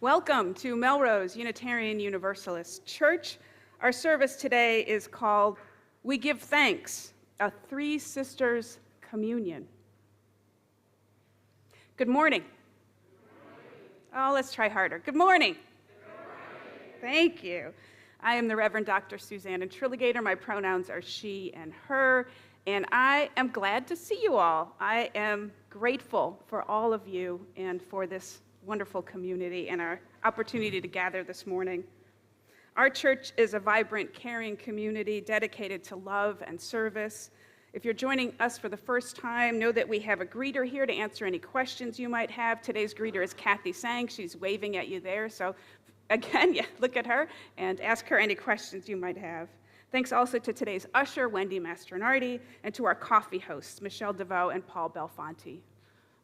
Welcome to Melrose Unitarian Universalist Church. Our service today is called We Give Thanks, a Three Sisters Communion. Good morning. Oh, let's try harder. Good morning. Thank you. I am the Reverend Dr. Suzanne Trilligator. My pronouns are she and her, and I am glad to see you all. I am grateful for all of you and for this wonderful community and our opportunity to gather this morning. Our church is a vibrant, caring community dedicated to love and service. If you're joining us for the first time, know that we have a greeter here to answer any questions you might have. Today's greeter is Kathy Sang. She's waving at you there. So again, look at her and ask her any questions you might have. Thanks also to today's usher, Wendy Mastronardi, and to our coffee hosts, Michelle DeVoe and Paul Belfonte.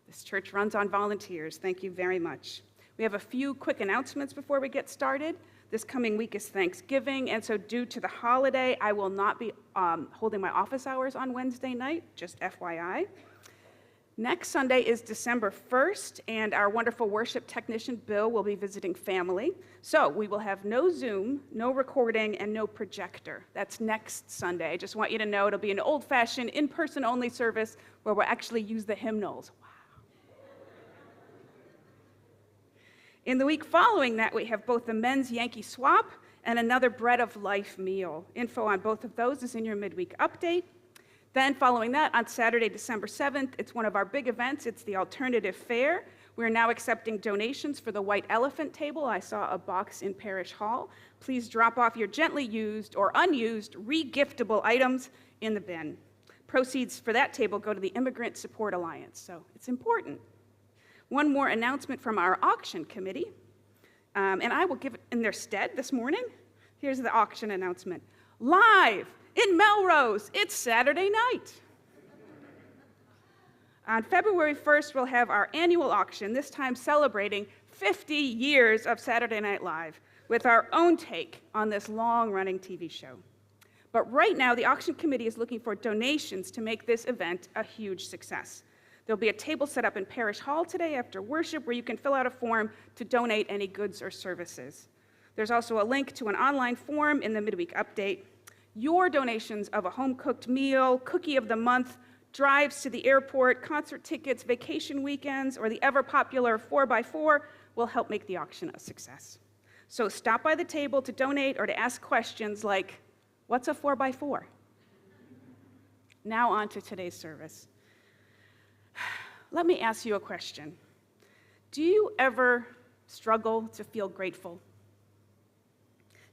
This church runs on volunteers. Thank you very much. We have a few quick announcements before we get started. This coming week is Thanksgiving, and so due to the holiday, I will not be holding my office hours on Wednesday night, just FYI. Next Sunday is December 1st, and our wonderful worship technician, Bill, will be visiting family. So we will have no Zoom, no recording, and no projector. That's next Sunday. I just want you to know it'll be an old-fashioned, in-person only service where we'll actually use the hymnals. In the week following that, we have both the men's Yankee swap and another Bread of Life meal. Info on both of those is in your midweek update. Then following that, on Saturday, December 7th, it's one of our big events. It's the Alternative Fair. We're now accepting donations for the White Elephant table. I saw a box in Parish Hall. Please drop off your gently used or unused re-giftable items in the bin. Proceeds for that table go to the Immigrant Support Alliance, so it's important. One more announcement from our auction committee, and I will give it in their stead this morning. Here's the auction announcement. Live in Melrose, it's Saturday night. On February 1st, we'll have our annual auction, this time celebrating 50 years of Saturday Night Live with our own take on this long-running TV show. But right now, the auction committee is looking for donations to make this event a huge success. There'll be a table set up in Parish Hall today after worship where you can fill out a form to donate any goods or services. There's also a link to an online form in the midweek update. Your donations of a home-cooked meal, cookie of the month, drives to the airport, concert tickets, vacation weekends, or the ever-popular 4x4 will help make the auction a success. So stop by the table to donate or to ask questions like, what's a 4x4? Now on to today's service. Let me ask you a question. Do you ever struggle to feel grateful?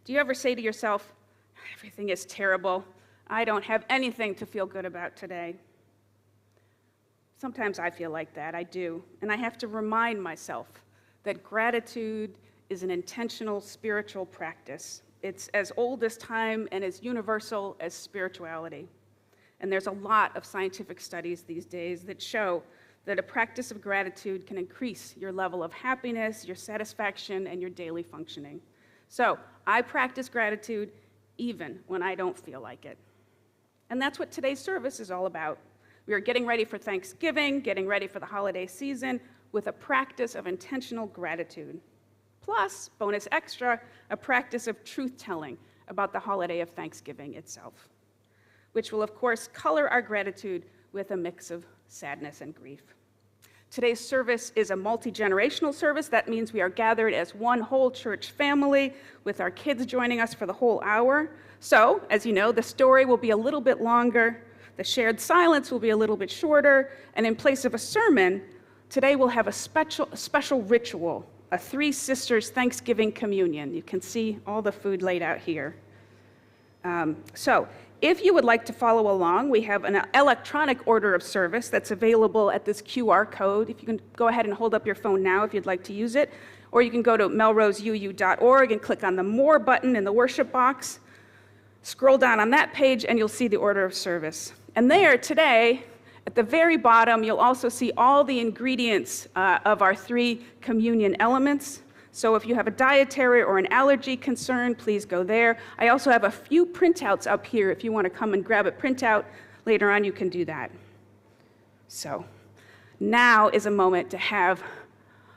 Do you ever say to yourself, everything is terrible. I don't have anything to feel good about today? Sometimes I feel like that, I do. And I have to remind myself that gratitude is an intentional spiritual practice. It's as old as time and as universal as spirituality. And there's a lot of scientific studies these days that show that a practice of gratitude can increase your level of happiness, your satisfaction, and your daily functioning. So I practice gratitude even when I don't feel like it. And that's what today's service is all about. We are getting ready for Thanksgiving, getting ready for the holiday season with a practice of intentional gratitude. Plus, bonus extra, a practice of truth-telling about the holiday of Thanksgiving itself, which will, of course, color our gratitude with a mix of sadness and grief. Today's service is a multi-generational service. That means we are gathered as one whole church family with our kids joining us for the whole hour. So, as you know, the story will be a little bit longer, the shared silence will be a little bit shorter, and in place of a sermon, today we'll have a special ritual, a Three Sisters Thanksgiving communion. You can see all the food laid out here. So, if you would like to follow along, we have an electronic order of service that's available at this QR code. If you can go ahead and hold up your phone now if you'd like to use it, or you can go to melroseuu.org and click on the More button in the worship box. Scroll down on that page and you'll see the order of service. And there today, at the very bottom, you'll also see all the ingredients of our three communion elements. So if you have a dietary or an allergy concern, please go there. I also have a few printouts up here. If you want to come and grab a printout later on, you can do that. So now is a moment to have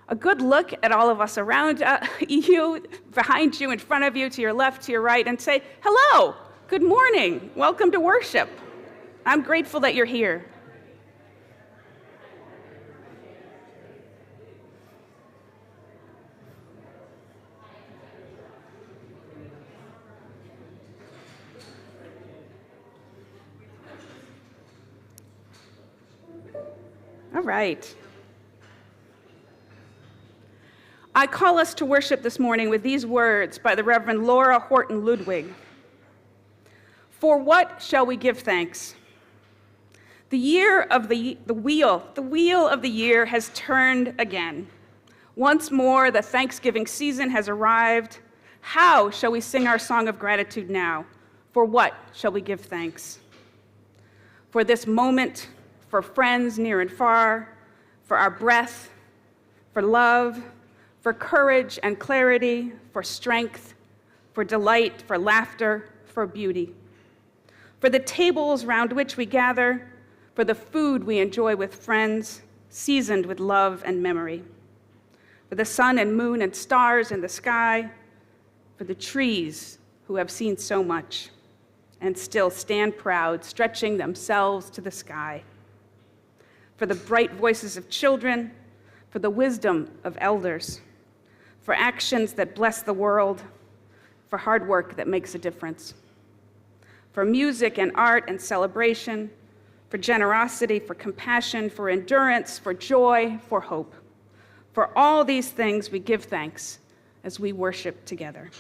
A good look at all of us around you, behind you, in front of you, to your left, to your right, and say, hello, good morning, welcome to worship. I'm grateful that you're here. All right. I call us to worship this morning with these words by the Reverend Laura Horton Ludwig. For what shall we give thanks? The year of the wheel of the year has turned again. Once more, the Thanksgiving season has arrived. How shall we sing our song of gratitude now? For what shall we give thanks? For this moment, for friends near and far, for our breath, for love, for courage and clarity, for strength, for delight, for laughter, for beauty. For the tables round which we gather, for the food we enjoy with friends, seasoned with love and memory. For the sun and moon and stars in the sky, for the trees who have seen so much and still stand proud, stretching themselves to the sky. For the bright voices of children, for the wisdom of elders, for actions that bless the world, for hard work that makes a difference, for music and art and celebration, for generosity, for compassion, for endurance, for joy, for hope. For all these things we give thanks as we worship together.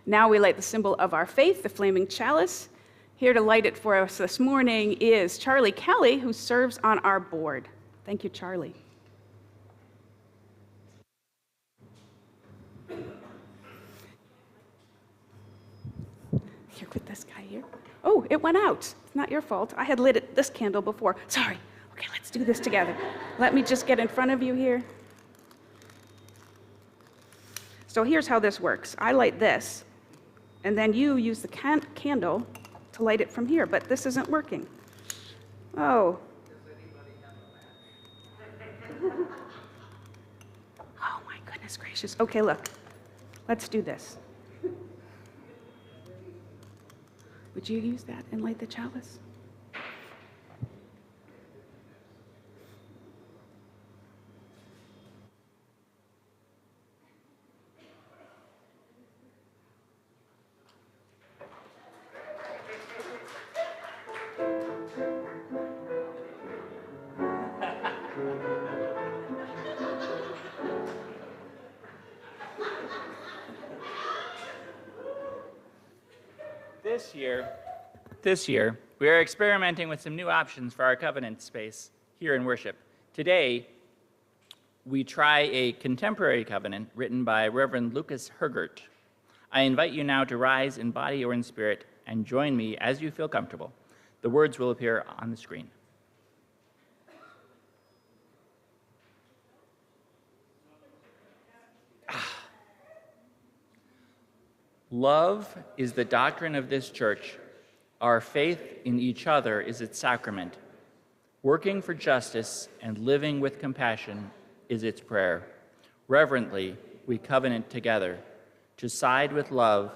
Now we light the symbol of our faith, the flaming chalice. Here to light it for us this morning is Charlie Kelly, who serves on our board. Thank you, Charlie. Here with this guy here. Oh, it went out. It's not your fault. I had lit this candle before. Sorry. Okay, let's do this together. Let me just get in front of you here. So here's how this works. I light this, and then you use the candle to light it from here, but this isn't working. Oh. Oh my goodness gracious. Okay, look. Let's do this. Would you use that and light the chalice? This year, we are experimenting with some new options for our covenant space here in worship. Today, we try a contemporary covenant written by Reverend Lucas Hergert. I invite you now to rise in body or in spirit and join me as you feel comfortable. The words will appear on the screen. Love is the doctrine of this church. Our faith in each other is its sacrament. Working for justice and living with compassion is its prayer. Reverently, we covenant together to side with love,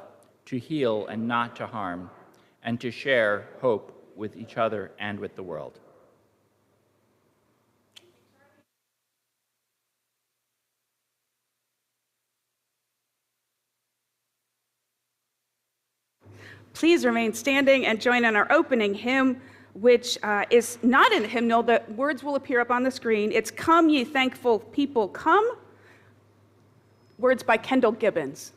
to heal and not to harm, and to share hope with each other and with the world. Please remain standing and join in our opening hymn, which is not in the hymnal. The words will appear up on the screen. It's "Come, Ye Thankful People, Come." Words by Kendall Gibbons.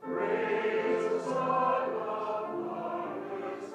Praise the Son of Martyrs,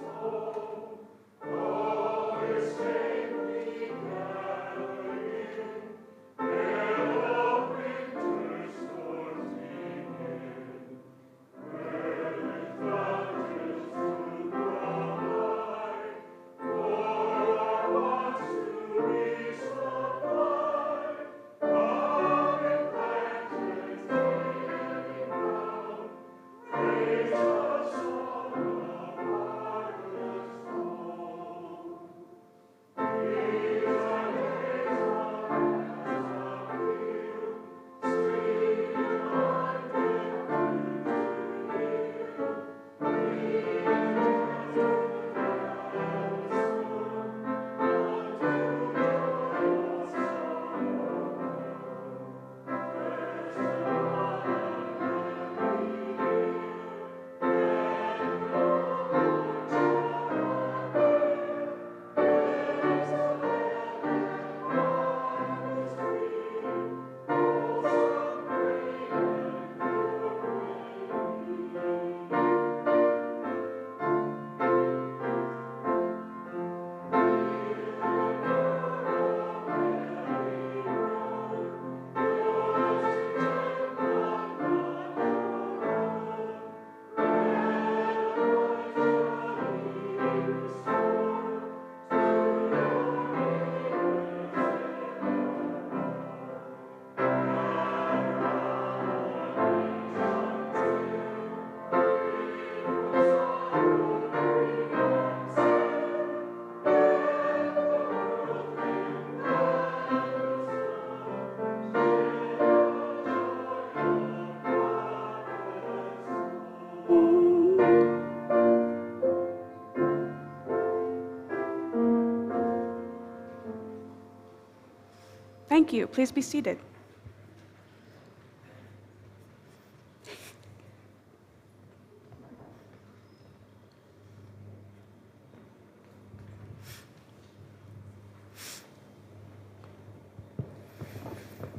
Thank you. Please be seated.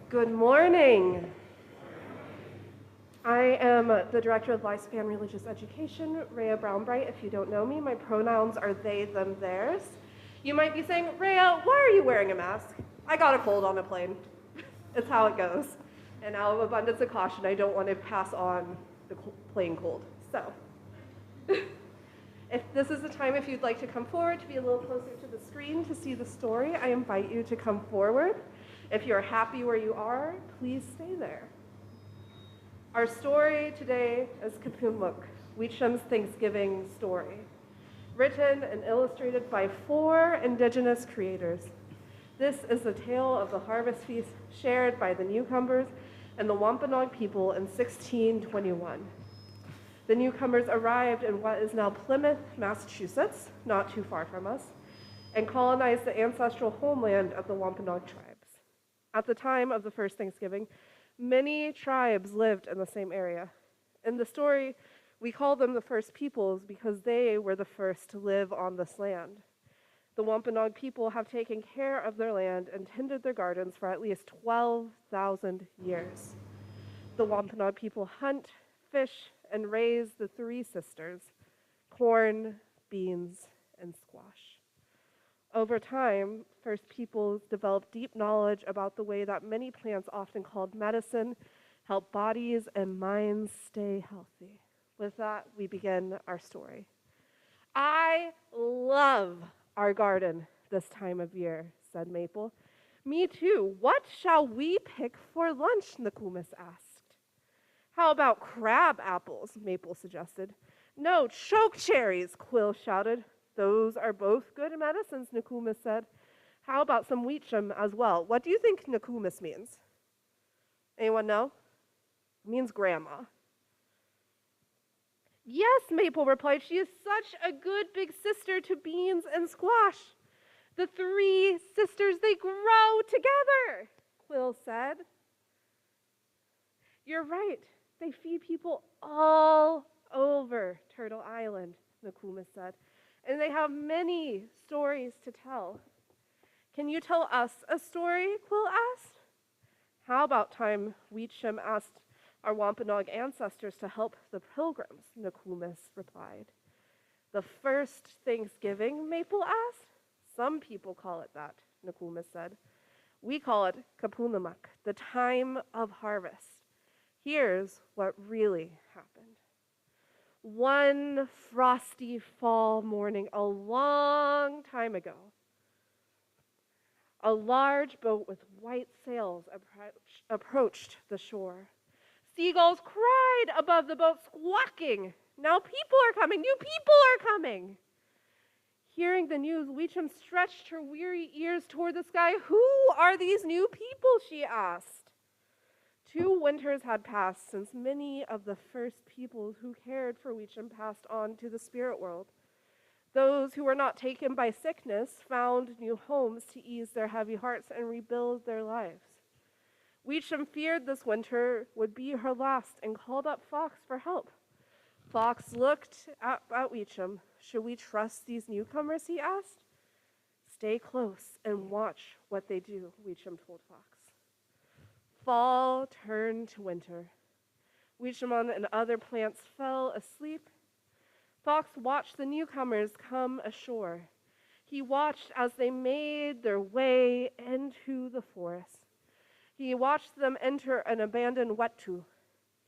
Good morning. I am the Director of Lifespan Religious Education, Rhea Brownbright. If you don't know me, my pronouns are they, them, theirs. You might be saying, Rhea, why are you wearing a mask? I got a cold on a plane. It's how it goes. And out of abundance of caution, I don't want to pass on the plane cold. So, if this is the time, if you'd like to come forward to be a little closer to the screen to see the story, I invite you to come forward. If you're happy where you are, please stay there. Our story today is MUUC, Weecham's Thanksgiving story, written and illustrated by 4 indigenous creators. This is the tale of the harvest feast shared by the newcomers and the Wampanoag people in 1621. The newcomers arrived in what is now Plymouth, Massachusetts, not too far from us, and colonized the ancestral homeland of the Wampanoag tribes. At the time of the first Thanksgiving, many tribes lived in the same area. In the story, we call them the first peoples because they were the first to live on this land. The Wampanoag people have taken care of their land and tended their gardens for at least 12,000 years. The Wampanoag people hunt, fish, and raise the 3 sisters, corn, beans, and squash. Over time, First Peoples developed deep knowledge about the way that many plants, often called medicine, help bodies and minds stay healthy. With that, we begin our story. I love our garden this time of year, said Maple. Me too. What shall we pick for lunch? Nokomis asked. How about crab apples? Maple suggested. No, choke cherries, Quill shouted. Those are both good medicines, Nokomis said. How about some Weecham as well? What do you think Nokomis means? Anyone know? It means grandma. Yes, Maple replied. She is such a good big sister to beans and squash. The 3 sisters, they grow together, Quill said. You're right. They feed people all over Turtle Island, Nokomis said. And they have many stories to tell. Can you tell us a story? Quill asked. How about time Weecham asked our Wampanoag ancestors to help the pilgrims? Nokomis replied. The first Thanksgiving? Maple asked. Some people call it that, Nokomis said. We call it Kapunamuk, the time of harvest. Here's what really happened. One frosty fall morning a long time ago, a large boat with white sails approached the shore. Seagulls cried above the boat, squawking. Now people are coming, new people are coming. Hearing the news, Weecham stretched her weary ears toward the sky. Who are these new people? She asked. 2 winters had passed since many of the first people who cared for Weecham passed on to the spirit world. Those who were not taken by sickness found new homes to ease their heavy hearts and rebuild their lives. Weecham feared this winter would be her last and called up Fox for help. Fox looked at Weecham. Should we trust these newcomers, he asked. Stay close and watch what they do, Weecham told Fox. Fall turned to winter. Weechamon and other plants fell asleep. Fox watched the newcomers come ashore. He watched as they made their way into the forest. He watched them enter an abandoned wetu.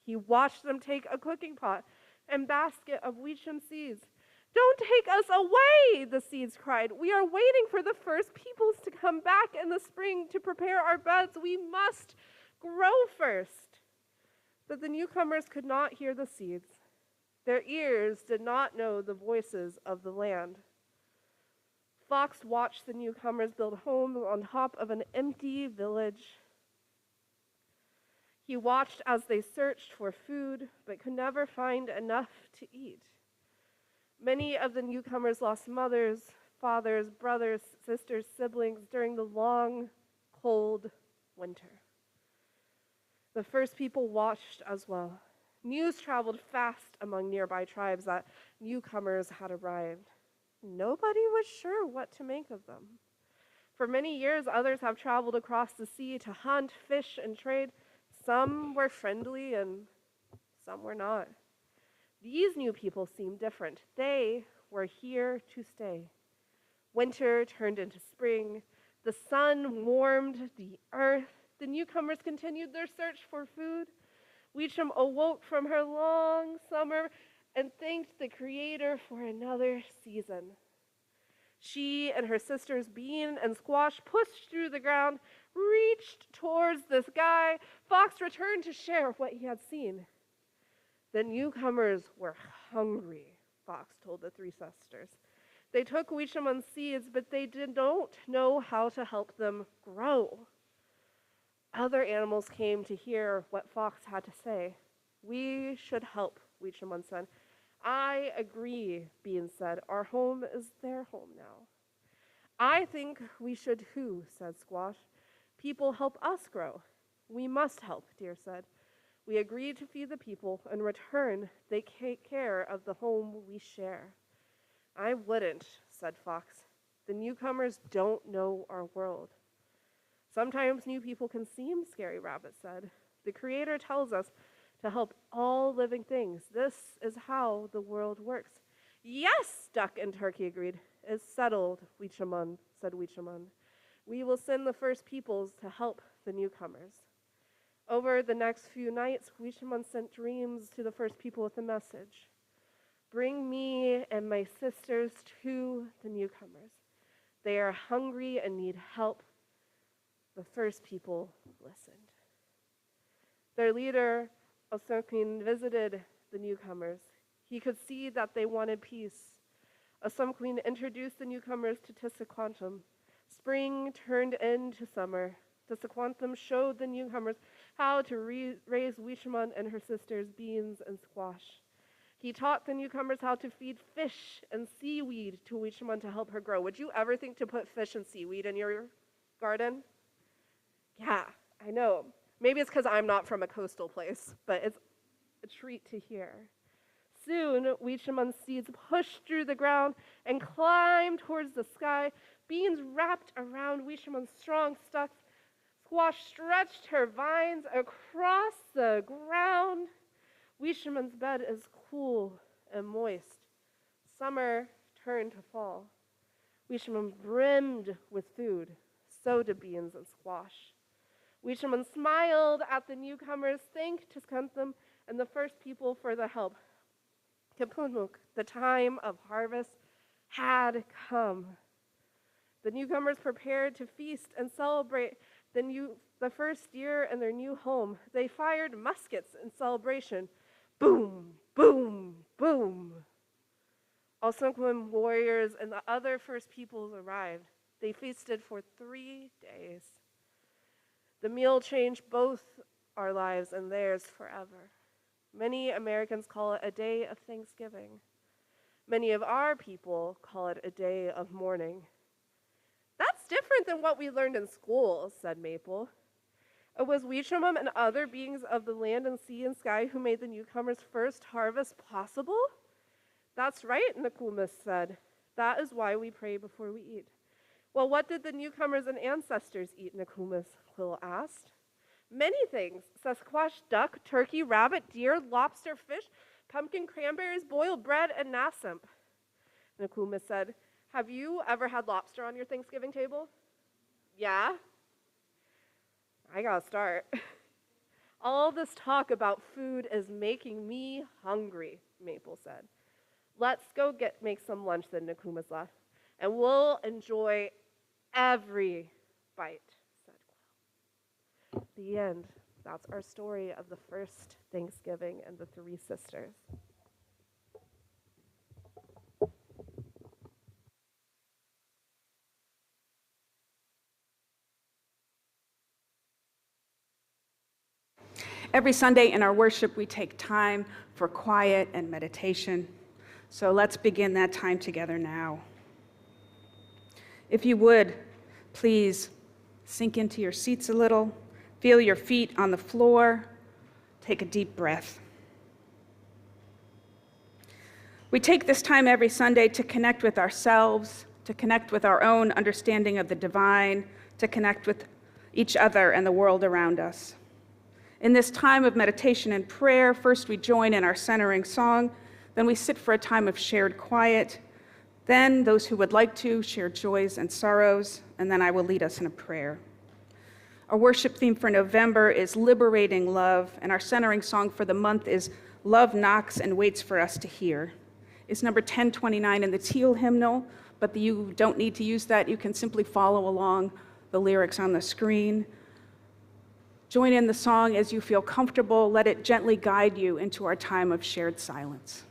He watched them take a cooking pot and basket of Weecham seeds. Don't take us away, the seeds cried. We are waiting for the first peoples to come back in the spring to prepare our beds. We must grow first. But the newcomers could not hear the seeds. Their ears did not know the voices of the land. Fox watched the newcomers build homes on top of an empty village. He watched as they searched for food, but could never find enough to eat. Many of the newcomers lost mothers, fathers, brothers, sisters, siblings during the long, cold winter. The first people watched as well. News traveled fast among nearby tribes that newcomers had arrived. Nobody was sure what to make of them. For many years, others have traveled across the sea to hunt, fish, and trade. Some were friendly and some were not. These new people seemed different. They were here to stay. Winter turned into spring. The sun warmed the earth. The newcomers continued their search for food. Weecham awoke from her long summer and thanked the Creator for another season. She and her sisters Bean and Squash pushed through the ground, reached towards the sky. Fox returned to share what he had seen. The newcomers were hungry, Fox told the three sisters. They took Weechamun's seeds, but they don't know how to help them grow. Other animals came to hear what Fox had to say. We should help, Weechamun said. I agree, Bean said. Our home is their home now. I think we should too, said Squash. People help us grow. We must help, Deer said. We agreed to feed the people. In return, they take care of the home we share. I wouldn't, said Fox. The newcomers don't know our world. Sometimes new people can seem scary, Rabbit said. The Creator tells us to help all living things. This is how the world works. Yes, Duck and Turkey agreed. It's settled, Weechamun, said Weechamun. We will send the first peoples to help the newcomers. Over the next few nights, Weechamun sent dreams to the first people with a message. Bring me and my sisters to the newcomers. They are hungry and need help. The first people listened. Their leader, Osunquin, visited the newcomers. He could see that they wanted peace. Osunquin introduced the newcomers to Tissaquantum. Spring turned into summer. Tissaquantum showed the newcomers how to raise Weechamun and her sisters Beans and Squash. He taught the newcomers how to feed fish and seaweed to Weechamun to help her grow. Would you ever think to put fish and seaweed in your garden? Yeah, I know. Maybe it's because I'm not from a coastal place, but it's a treat to hear. Soon, Weechamun's seeds pushed through the ground and climbed towards the sky. Beans wrapped around Weechamun's strong stalks. Squash stretched her vines across the ground. Weechamun's bed is cool and moist. Summer turned to fall. Weechamun brimmed with food. So did Beans and Squash. Weechamun smiled at the newcomers, thanked Tissaquantum and the first people for the help. Kipunuk, the time of harvest, had come. The newcomers prepared to feast and celebrate the first year in their new home. They fired muskets in celebration. Boom, boom, boom. Algonquin warriors and the other first peoples arrived. They feasted for 3 days. The meal changed both our lives and theirs forever. Many Americans call it a day of Thanksgiving. Many of our people call it a day of mourning. That's different than what we learned in school, said Maple. It was Weechamun and other beings of the land and sea and sky who made the newcomers' first harvest possible? That's right, Nokomis said. That is why we pray before we eat. Well, what did the newcomers and ancestors eat, Nokomis? Quill asked. Many things: Sasquatch, duck, turkey, rabbit, deer, lobster, fish, pumpkin, cranberries, boiled bread, and nasump. Nokomis said, have you ever had lobster on your Thanksgiving table? Yeah? I gotta start. All this talk about food is making me hungry, Maple said. Let's go make some lunch, then, Nokomis laughed, and we'll enjoy every bite, said Quill. The end. That's our story of the first Thanksgiving and the 3 sisters. Every Sunday in our worship, we take time for quiet and meditation. So let's begin that time together now. If you would, please sink into your seats a little, Feel your feet on the floor. Take a deep breath. We take this time every Sunday to connect with ourselves, to connect with our own understanding of the divine, to connect with each other and the world around us. In this time of meditation and prayer, first we join in our centering song, then we sit for a time of shared quiet, then those who would like to share joys and sorrows, and then I will lead us in a prayer. Our worship theme for November is Liberating Love, and our centering song for the month is Love Knocks and Waits for Us to Hear. It's number 1029 in the Teal hymnal, but you don't need to use that. You can simply follow along the lyrics on the screen. Join in the song as you feel comfortable. Let it gently guide you into our time of shared silence.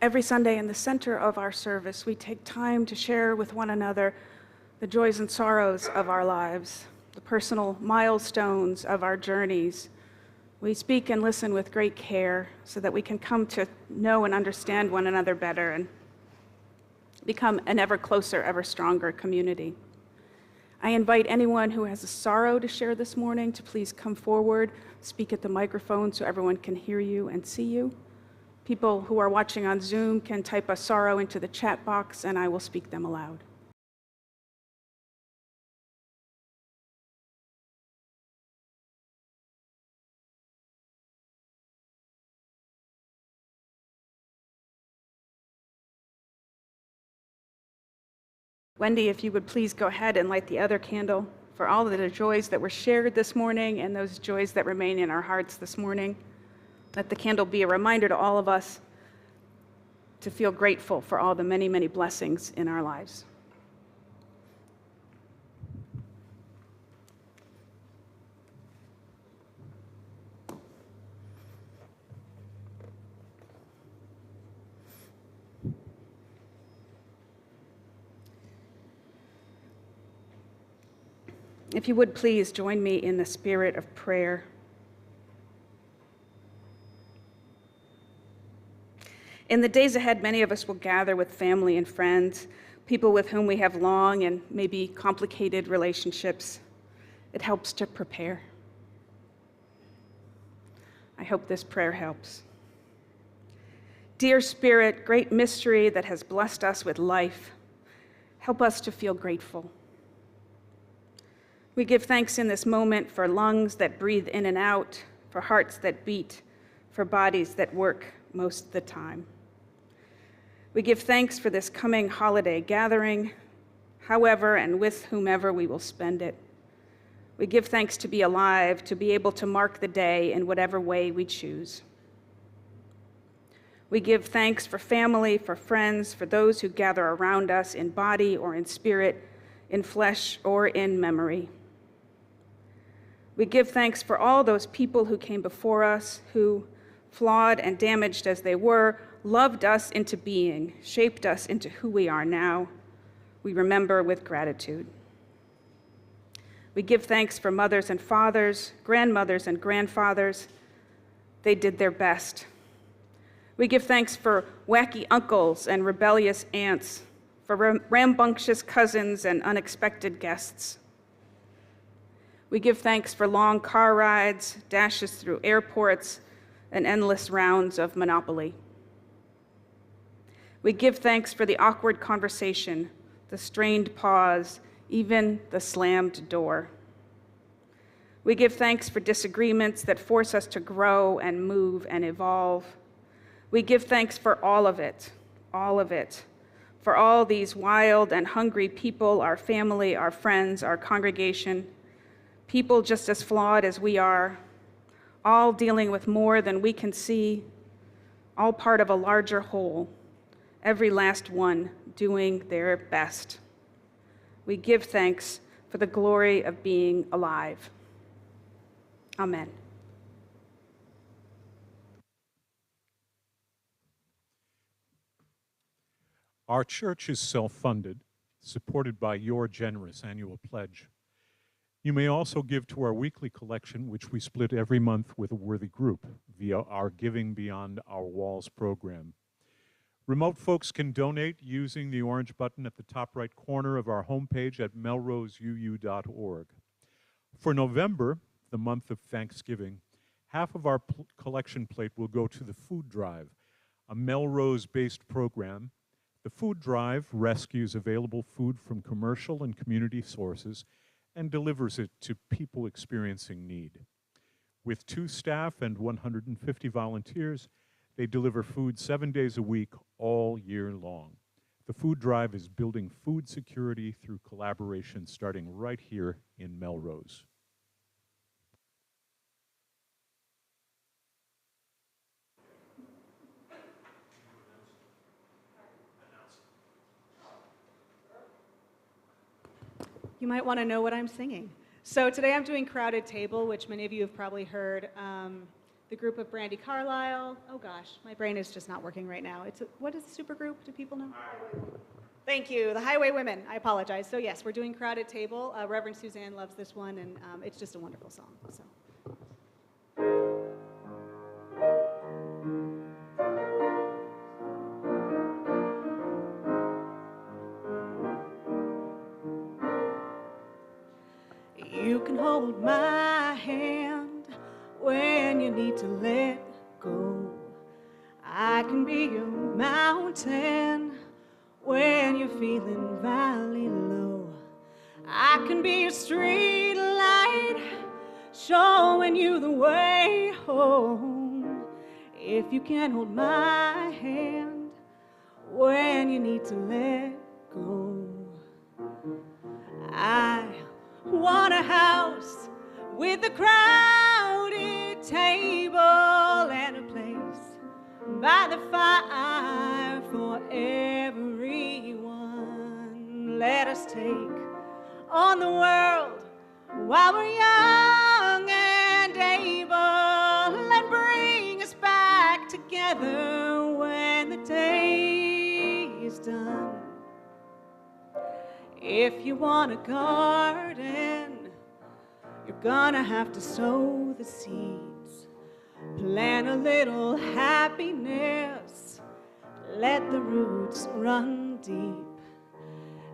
Every Sunday in the center of our service, we take time to share with one another the joys and sorrows of our lives, the personal milestones of our journeys. We speak and listen with great care so that we can come to know and understand one another better and become an ever closer, ever stronger community. I invite anyone who has a sorrow to share this morning to please come forward, speak at the microphone so everyone can hear you and see you. People who are watching on Zoom can type a sorrow into the chat box and I will speak them aloud. Wendy, if you would please go ahead and light the other candle for all of the joys that were shared this morning and those joys that remain in our hearts this morning. Let the candle be a reminder to all of us to feel grateful for all the many, many blessings in our lives. If you would please join me in the spirit of prayer. In the days ahead, many of us will gather with family and friends, people with whom we have long and maybe complicated relationships. It helps to prepare. I hope this prayer helps. Dear Spirit, great mystery that has blessed us with life, help us to feel grateful. We give thanks in this moment for lungs that breathe in and out, for hearts that beat, for bodies that work most of the time. We give thanks for this coming holiday gathering, however and with whomever we will spend it. We give thanks to be alive, to be able to mark the day in whatever way we choose. We give thanks for family, for friends, for those who gather around us in body or in spirit, in flesh or in memory. We give thanks for all those people who came before us, who, flawed and damaged as they were, loved us into being, shaped us into who we are now. We remember with gratitude. We give thanks for mothers and fathers, grandmothers and grandfathers. They did their best. We give thanks for wacky uncles and rebellious aunts, for rambunctious cousins and unexpected guests. We give thanks for long car rides, dashes through airports, and endless rounds of Monopoly. We give thanks for the awkward conversation, the strained pause, even the slammed door. We give thanks for disagreements that force us to grow and move and evolve. We give thanks for all of it, for all these wild and hungry people, our family, our friends, our congregation, people just as flawed as we are, all dealing with more than we can see, all part of a larger whole, every last one doing their best. We give thanks for the glory of being alive. Amen. Our church is self-funded, supported by your generous annual pledge. You may also give to our weekly collection, which we split every month with a worthy group via our Giving Beyond Our Walls program. Remote folks can donate using the orange button at the top right corner of our homepage at melroseuu.org. For November, the month of Thanksgiving, half of our collection plate will go to the Food Drive, a Melrose-based program. The Food Drive rescues available food from commercial and community sources and delivers it to people experiencing need. With 2 staff and 150 volunteers, they deliver food 7 days a week, all year long. The Food Drive is building food security through collaboration starting right here in Melrose. You might want to know what I'm singing. So today I'm doing Crowded Table, which many of you have probably heard. The group of Brandy Carlisle. Oh gosh, my brain is just not working right now. What is the supergroup? Do people know? Thank you, the Highway Women. I apologize. So yes, we're doing Crowded Table. Reverend Suzanne loves this one, and it's just a wonderful song. So. You can hold my hand when you need to let go. I can be your mountain when you're feeling valley low. I can be your street light showing you the way home. If you can hold my hand when you need to let go. I want a house with a crowded table and a place by the fire for everyone. Let us take on the world while we're young and able, and bring us back together when the day is done. If you want a garden, you're gonna have to sow the seeds, plant a little happiness, let the roots run deep.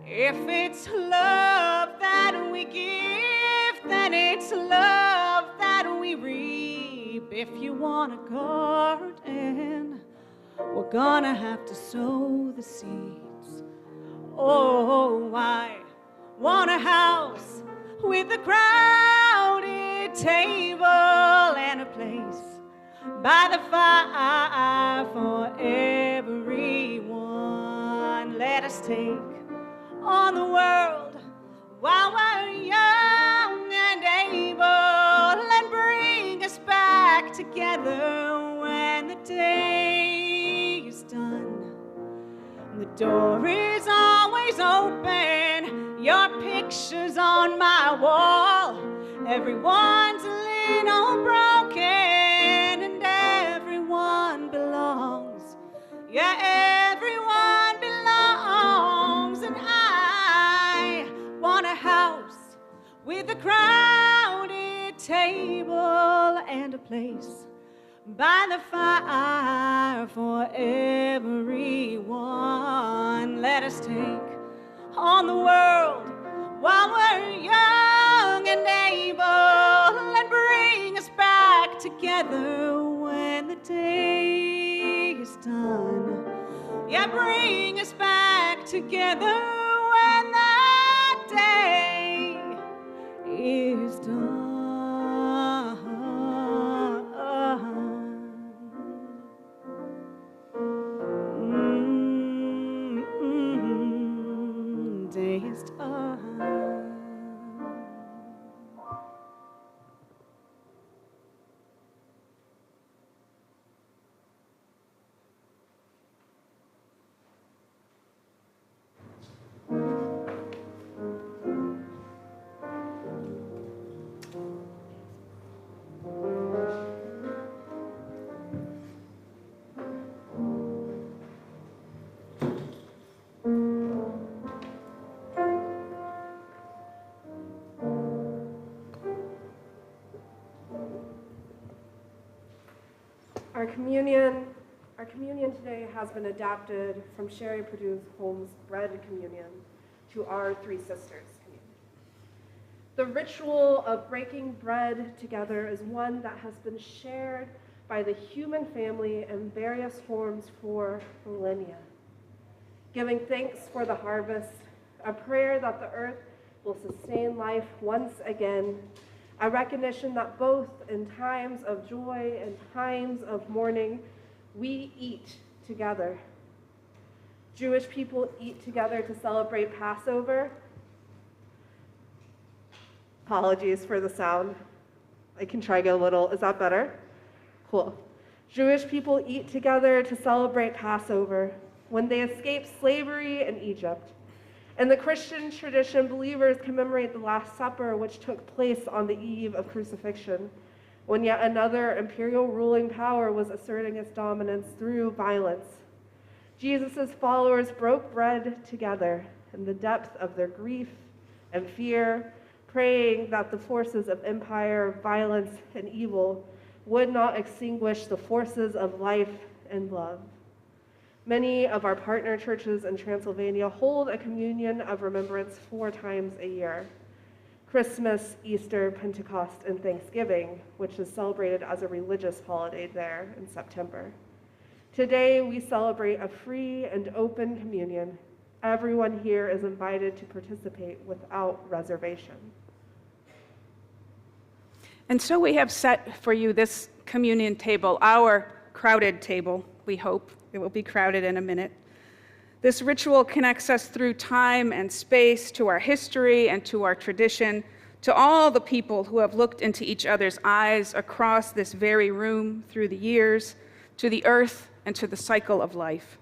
If it's love that we give, then it's love that we reap. If you want a garden, we're gonna have to sow the seeds. Oh, I want a house with a crowded table and a place by the fire for everyone. Let us take on the world while we're young and able, and bring us back together when the day is done. The door is always open, your picture's on my wall. Everyone's a little broken and everyone belongs. Yeah, everyone belongs. And I want a house with a crowded table and a place by the fire for everyone. Let us take on the world while we're young and able, and bring us back together when the day is done. Yeah, bring us back together when that day is done. Day is done. Our communion today has been adapted from Sherry Purdue's Holmes Bread Communion to our Three Sisters Communion. The ritual of breaking bread together is one that has been shared by the human family in various forms for millennia. Giving thanks for the harvest, a prayer that the earth will sustain life once again, a recognition that both in times of joy and times of mourning, we eat together. Jewish people eat together to celebrate Passover. Apologies for the sound. I can try again a little. Is that better? Cool. Jewish people eat together to celebrate Passover when they escaped slavery in Egypt. In the Christian tradition, believers commemorate the Last Supper, which took place on the eve of crucifixion, when yet another imperial ruling power was asserting its dominance through violence. Jesus' followers broke bread together in the depth of their grief and fear, praying that the forces of empire, violence, and evil would not extinguish the forces of life and love. Many of our partner churches in Transylvania hold a communion of remembrance 4 times a year: Christmas, Easter, Pentecost, and Thanksgiving, which is celebrated as a religious holiday there in September. Today, we celebrate a free and open communion. Everyone here is invited to participate without reservation. And so we have set for you this communion table, our crowded table, we hope. It will be crowded in a minute. This ritual connects us through time and space to our history and to our tradition, to all the people who have looked into each other's eyes across this very room through the years, to the earth and to the cycle of life.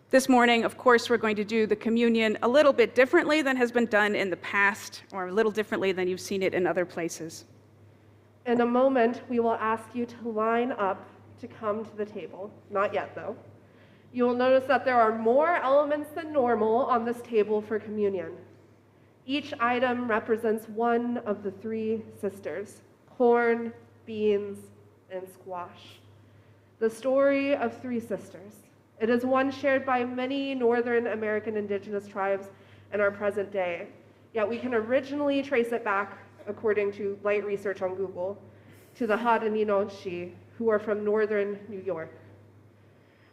This morning, of course, we're going to do the communion a little bit differently than has been done in the past, or a little differently than you've seen it in other places. In a moment, we will ask you to line up to come to the table. Not yet, though. You will notice that there are more elements than normal on this table for communion. Each item represents one of the three sisters: corn, beans, and squash. The story of three sisters. It is one shared by many Northern American indigenous tribes in our present day, yet we can originally trace it back, according to light research on Google, to the Haudenosaunee, who are from northern New York.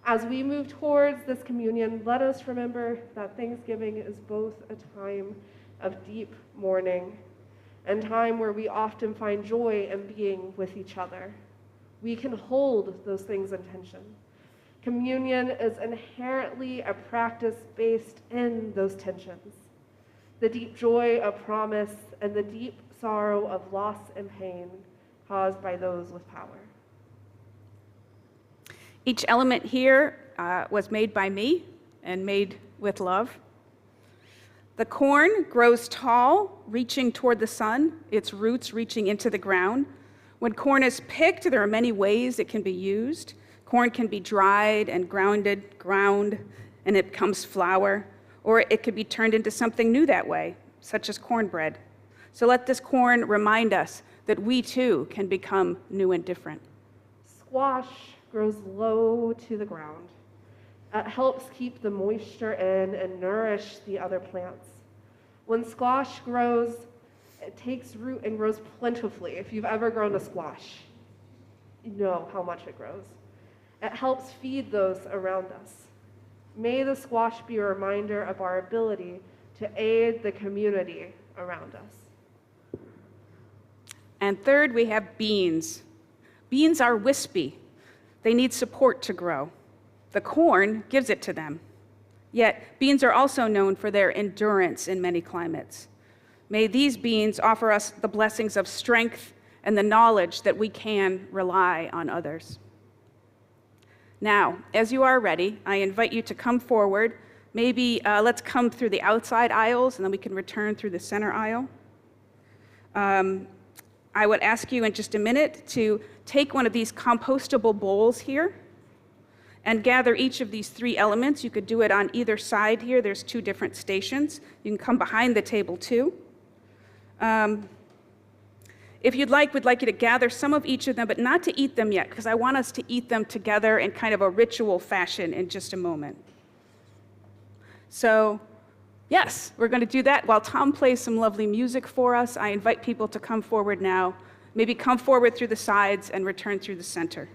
As we move towards this communion, let us remember that Thanksgiving is both a time of deep mourning and time where we often find joy in being with each other. We can hold those things in tension. Communion is inherently a practice based in those tensions. The deep joy of promise and the deep sorrow of loss and pain caused by those with power. Each element here was made by me and made with love. The corn grows tall, reaching toward the sun, its roots reaching into the ground. When corn is picked, there are many ways it can be used. Corn can be dried and ground, and it becomes flour, or it could be turned into something new that way, such as cornbread. So let this corn remind us that we too can become new and different. Squash grows low to the ground. It helps keep the moisture in and nourish the other plants. When squash grows, it takes root and grows plentifully. If you've ever grown a squash, you know how much it grows. It helps feed those around us. May the squash be a reminder of our ability to aid the community around us. And third, we have beans. Beans are wispy. They need support to grow. The corn gives it to them. Yet, beans are also known for their endurance in many climates. May these beans offer us the blessings of strength and the knowledge that we can rely on others. Now, as you are ready, I invite you to come forward. Maybe let's come through the outside aisles, and then we can return through the center aisle. I would ask you in just a minute to take one of these compostable bowls here and gather each of these three elements. You could do it on either side here. There's two different stations. You can come behind the table too. If you'd like, we'd like you to gather some of each of them, but not to eat them yet, because I want us to eat them together in kind of a ritual fashion in just a moment. So, yes, we're going to do that. While Tom plays some lovely music for us, I invite people to come forward now. Maybe come forward through the sides and return through the center.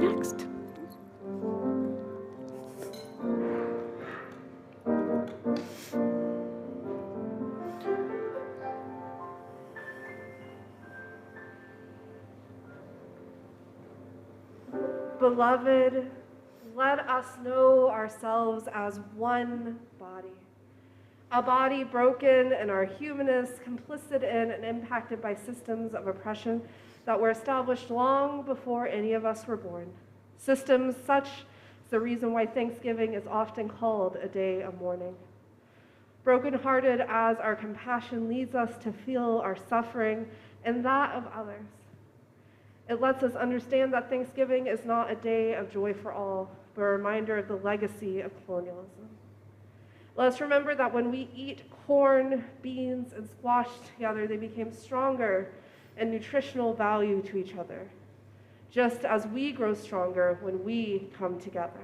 next. Beloved, let us know ourselves as one body. A body broken in our humanness, complicit in and impacted by systems of oppression that were established long before any of us were born. Systems such as the reason why Thanksgiving is often called a day of mourning. Brokenhearted as our compassion leads us to feel our suffering and that of others. It lets us understand that Thanksgiving is not a day of joy for all, but a reminder of the legacy of colonialism. Let us remember that when we eat corn, beans, and squash together, they became stronger in nutritional value to each other, just as we grow stronger when we come together.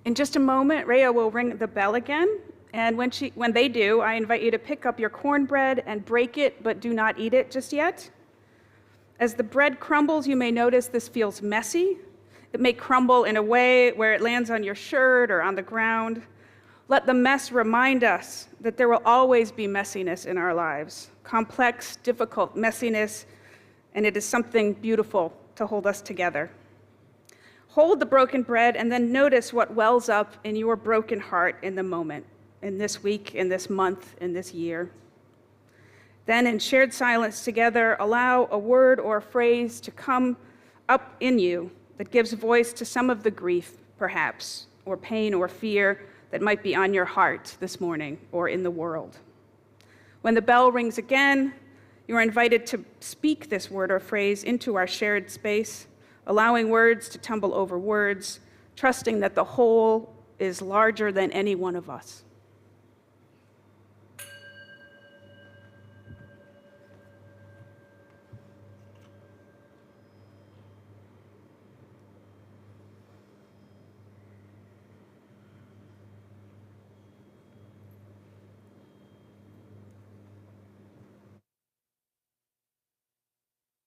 In just a moment, Rhea will ring the bell again, and when they do, I invite you to pick up your cornbread and break it, but do not eat it just yet. As the bread crumbles, you may notice this feels messy. It may crumble in a way where it lands on your shirt or on the ground. Let the mess remind us that there will always be messiness in our lives, complex, difficult messiness, and it is something beautiful to hold us together. Hold the broken bread and then notice what wells up in your broken heart in the moment, in this week, in this month, in this year. Then in shared silence together, allow a word or a phrase to come up in you that gives voice to some of the grief, perhaps, or pain or fear that might be on your heart this morning or in the world. When the bell rings again, you are invited to speak this word or phrase into our shared space, allowing words to tumble over words, trusting that the whole is larger than any one of us.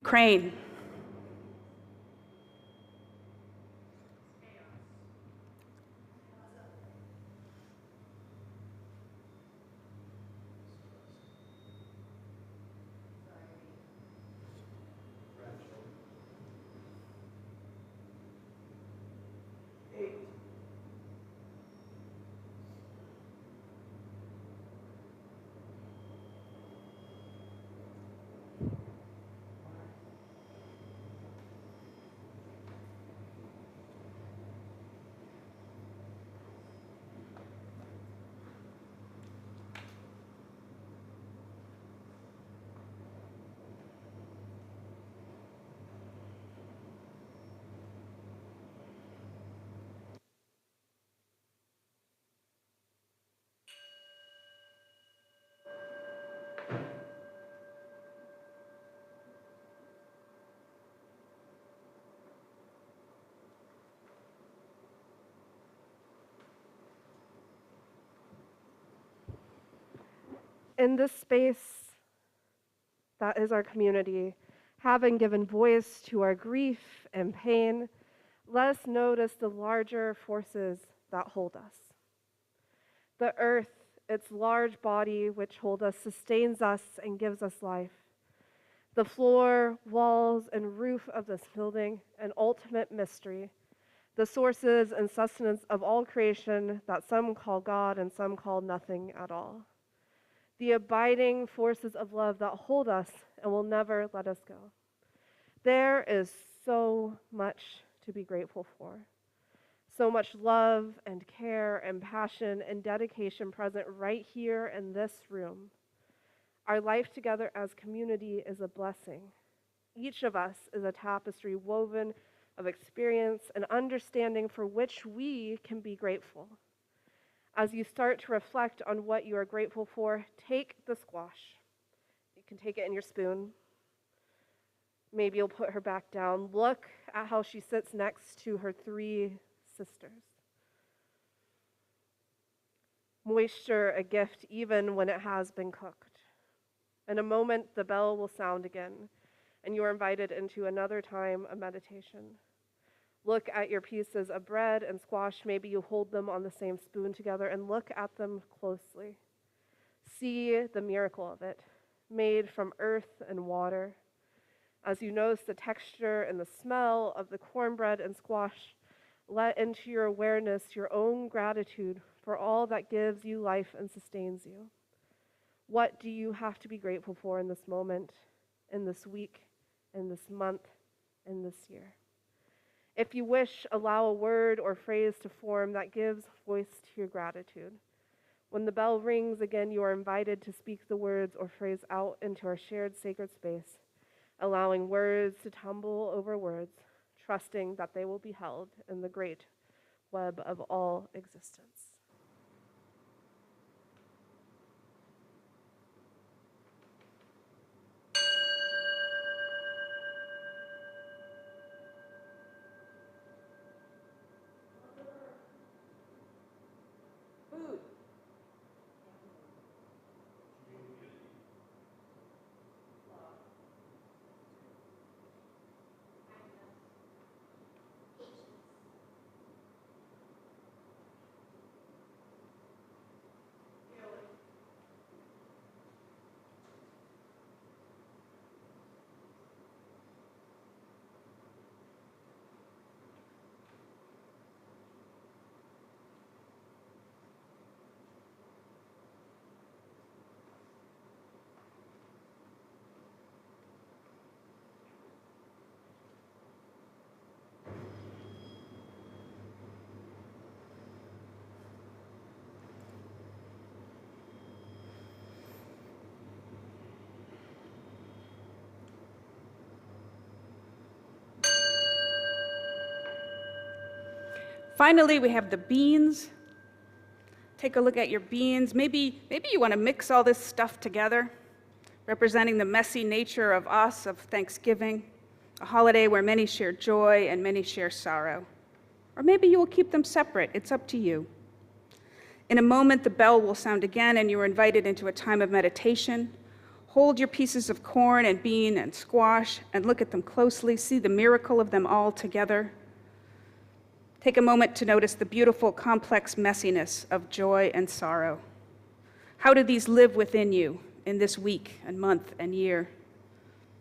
Crane. In this space that is our community, having given voice to our grief and pain, let us notice the larger forces that hold us. The earth, its large body which holds us, sustains us and gives us life. The floor, walls, and roof of this building, an ultimate mystery. The sources and sustenance of all creation that some call God and some call nothing at all. The abiding forces of love that hold us and will never let us go. There is so much to be grateful for. So much love and care and passion and dedication present right here in this room. Our life together as community is a blessing. Each of us is a tapestry woven of experience and understanding for which we can be grateful. As you start to reflect on what you are grateful for, take the squash. You can take it in your spoon. Maybe you'll put her back down. Look at how she sits next to her 3 sisters. Moisture, a gift even when it has been cooked. In a moment, the bell will sound again. and you are invited into another time of meditation. Look at your pieces of bread and squash. Maybe you hold them on the same spoon together and look at them closely. See the miracle of it, made from earth and water. As you notice the texture and the smell of the cornbread and squash, let into your awareness your own gratitude for all that gives you life and sustains you. What do you have to be grateful for in this moment, in this week, in this month, in this year? If you wish, allow a word or phrase to form that gives voice to your gratitude. When the bell rings again, you are invited to speak the words or phrase out into our shared sacred space, allowing words to tumble over words, trusting that they will be held in the great web of all existence. Finally, we have the beans. Take a look at your beans. Maybe you want to mix all this stuff together, representing the messy nature of us, of Thanksgiving, a holiday where many share joy and many share sorrow. Or maybe you will keep them separate. It's up to you. In a moment, the bell will sound again, and you are invited into a time of meditation. Hold your pieces of corn and bean and squash and look at them closely. See the miracle of them all together. Take a moment to notice the beautiful, complex messiness of joy and sorrow. How do these live within you in this week and month and year?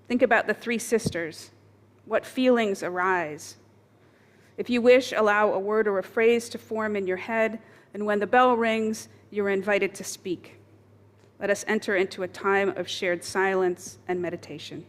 Think about the three sisters. What feelings arise? If you wish, allow a word or a phrase to form in your head, and when the bell rings, you're invited to speak. Let us enter into a time of shared silence and meditation.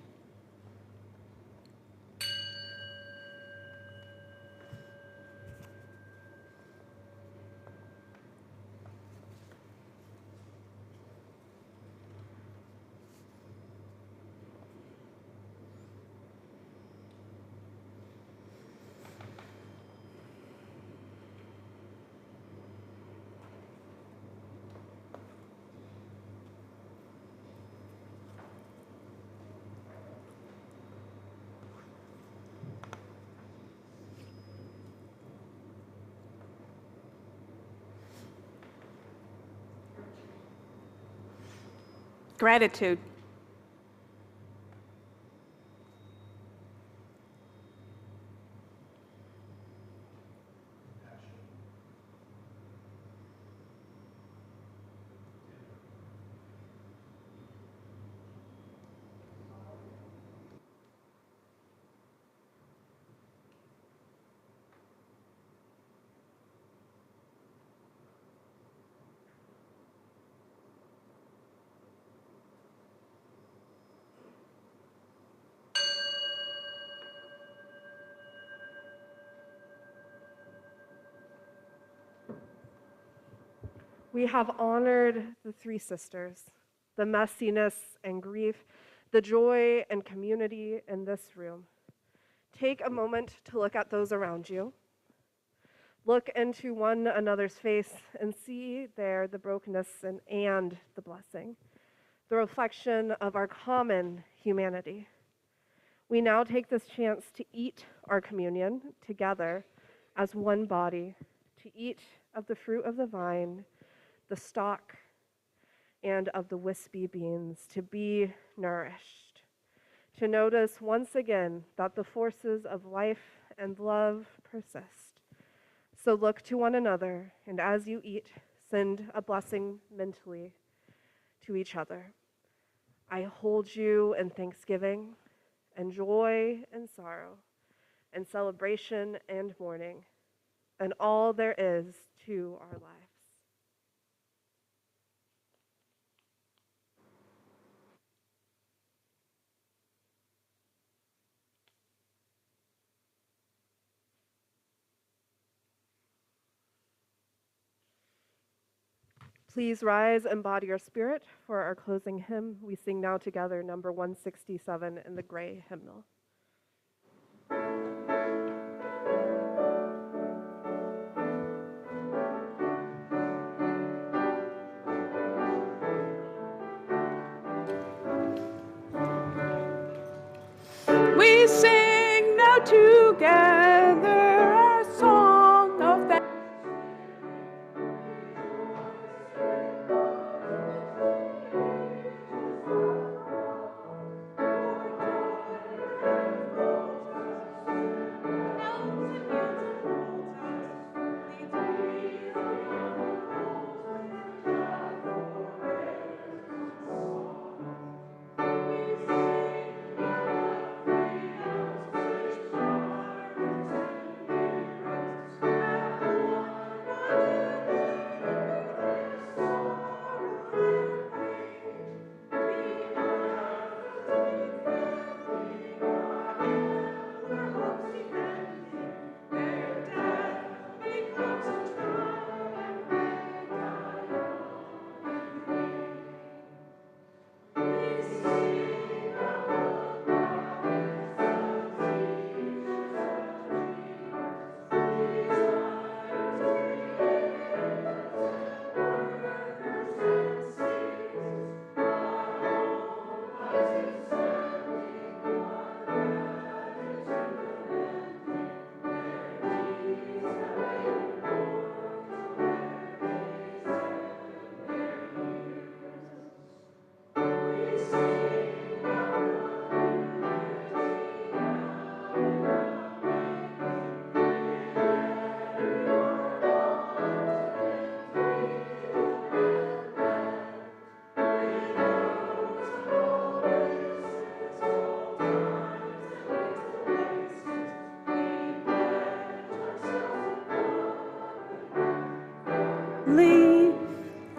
Gratitude. We have honored the three sisters, the messiness and grief, the joy and community in this room. Take a moment to look at those around you. Look into one another's face and see there the brokenness and the blessing, the reflection of our common humanity. We now take this chance to eat our communion together as one body, to eat of the fruit of the vine, the stalk, and of the wispy beans, to be nourished, to notice once again that the forces of life and love persist. So look to one another, and as you eat, send a blessing mentally to each other. I hold you in thanksgiving and joy and sorrow and celebration and mourning and all there is to our lives. Please rise and body your spirit for our closing hymn. We sing now together number 167 in the gray hymnal. We sing now together our song of thanks.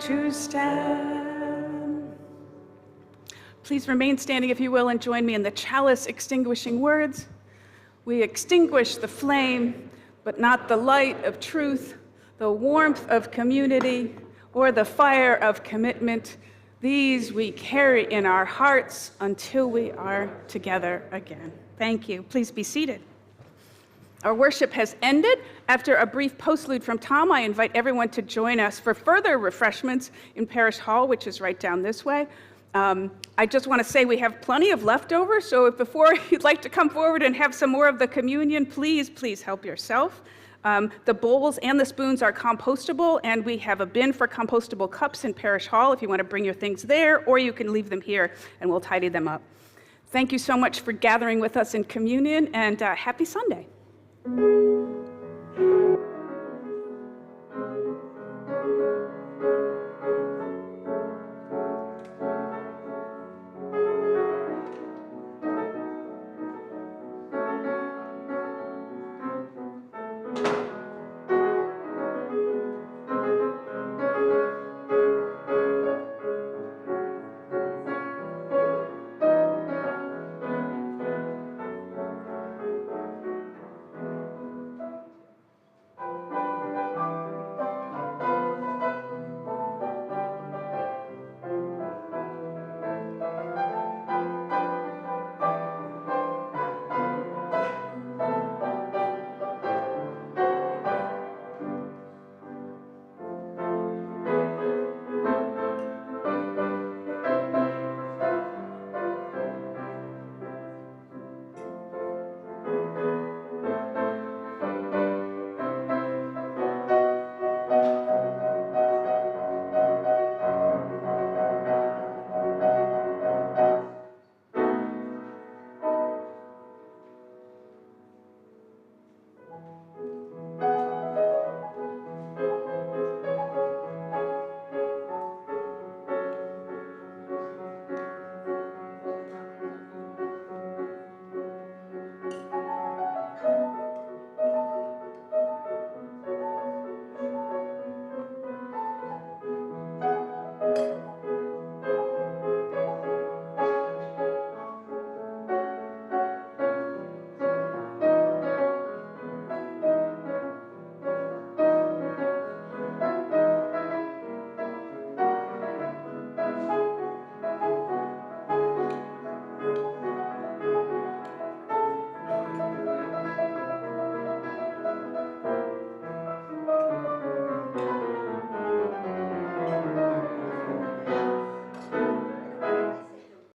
To stand. Please remain standing, if you will, and join me in the chalice extinguishing words. We extinguish the flame, but not the light of truth, the warmth of community, or the fire of commitment. These we carry in our hearts until we are together again. Thank you. Please be seated. Our worship has ended. After a brief postlude from Tom, I invite everyone to join us for further refreshments in Parish Hall, which is right down this way. I just want to say we have plenty of leftovers, so if before you'd like to come forward and have some more of the communion, please help yourself. The bowls and the spoons are compostable, and we have a bin for compostable cups in Parish Hall if you want to bring your things there, or you can leave them here and we'll tidy them up. Thank you so much for gathering with us in communion, and happy Sunday.